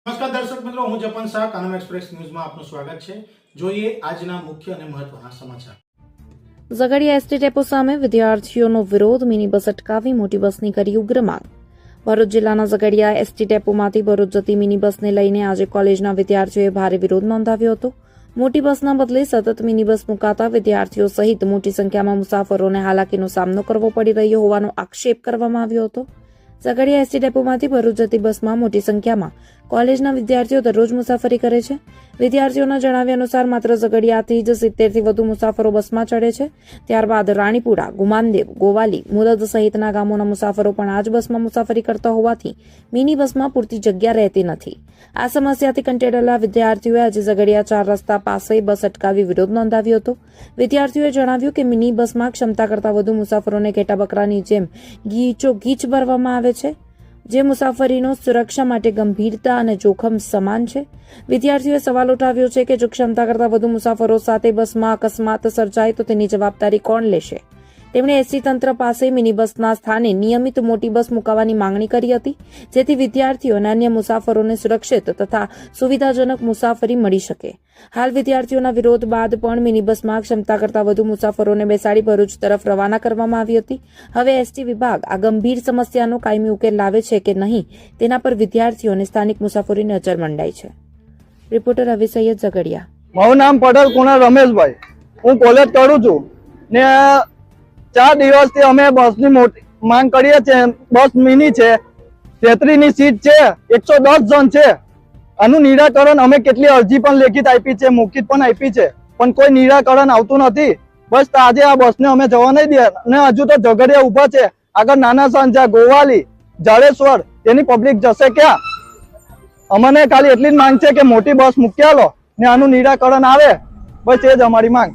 નમસ્કાર દર્શક મિત્રો, હું જપન શાહ, કાનમ એક્સપ્રેસ ન્યૂઝમાં આપનું સ્વાગત છે। જોઈએ આજના મુખ્ય અને મહત્વના સમાચાર। ઝઘડિયા એસટી ડેપો સામે વિદ્યાર્થીઓનો વિરોધ, મિની બસ અટકાવી મોટી બસની કરી ઉગ્ર માંગ। ભરૂચ જિલ્લાના ઝઘડિયા એસટી ડેપોમાંથી ભરૂચ જતી મિની બસને લઈને આજે કોલેજના વિદ્યાર્થીઓએ ભારે વિરોધ નોંધાવ્યો હતો। મોટી બસના બદલે સતત મિની બસ મુકાતા વિદ્યાર્થીઓ સહિત મોટી સંખ્યામાં મુસાફરોને હાલાકીનો સામનો કરવો પડી રહ્યો હોવાનો આક્ષેપ કરવામાં આવ્યો હતો। ઝઘડિયા એસટી ડેપોમાંથી ભરૂચ જતી બસમાં મોટી સંખ્યામાં કોલેજના વિદ્યાર્થીઓ દરરોજ મુસાફરી કરે છે। વિદ્યાર્થીઓના જણાવ્યા અનુસાર માત્ર ઝઘડિયાથી જ 70થી વધુ મુસાફરો બસમાં ચડે છે। ત્યારબાદ રાણીપુરા, ગુમાનદેવ, ગોવાલી, મુલદ સહિતના ગામોના મુસાફરો પણ આ જ બસમાં મુસાફરી કરતા હોવાથી મિની બસમાં પૂરતી જગ્યા રહેતી નથી। આ સમસ્યાથી કંટાળેલા વિદ્યાર્થીઓએ આજે ઝઘડિયા 4 રસ્તા પાસે બસ અટકાવી વિરોધ નોંધાવ્યો હતો। વિદ્યાર્થીઓએ જણાવ્યું કે મિની બસમાં ક્ષમતા કરતાં વધુ મુસાફરોને ઘેટા બકરાની જેમ ગીચ ભરવામાં આવે છે, જે મુસાફરીનો સુરક્ષા માટે ગંભીરતા અને જોખમ સમાન છે। વિદ્યાર્થીઓએ સવાલ ઉઠાવ્યો છે કે જો ક્ષમતા કરતાં વધુ મુસાફરો સાથે બસમાં અકસ્માત સર્જાય તો તેની જવાબદારી કોણ લેશે। તેમણે એસટી તંત્ર પાસે મિની બસના સ્થાને નિયમિત મોટી બસ મુકાવવાની માંગણી કરી હતી, જેથી વિદ્યાર્થીઓ અને અન્ય મુસાફરોને સુરક્ષિત તથા સુવિધાજનક મુસાફરી મળી શકે। હાલ વિદ્યાર્થીઓના વિરોધ બાદ પણ મિની બસમાં ક્ષમતા કરતાં વધુ મુસાફરોને બેસાડી ભરૂચ તરફ રવાના કરવામાં આવી હતી। હવે એસટી વિભાગ આ ગંભીર સમસ્યાનો કાયમી ઉકેલ લાવે છે કે નહીં તેના પર વિદ્યાર્થીઓ અને સ્થાનિક મુસાફરોની નજર મંડાઈ છે। રિપોર્ટર રવિ સૈયદ, ઝઘડિયા। મારું નામ પટેલ કુણાલ રમેશભાઈ, હું કોલેજ કરું છું ને 4 દિવસથી અમે બસની મોટી માંગ કરીએ છીએ। બસ મિની છે, 33ની સીટ છે, 110 જણ છે। આનું નિરાકરણ અમે કેટલી અરજી પણ લેખિત આપી છે, મૌખિક પણ આપી છે, પણ કોઈ નિરાકરણ આવતું નથી। બસ આજે આ બસને અમે જવા નહીં દે અને હજુ તો ઝઘડિયા ઉભા છે, આગળ નાના સાંજા, ગોવાલી, જાડેશ્વર, તેની પબ્લિક જશે ક્યાં? અમને ખાલી એટલી જ માંગ છે કે મોટી બસ મૂકી આલો ને આનું નિરાકરણ આવે, બસ એ જ અમારી માંગ।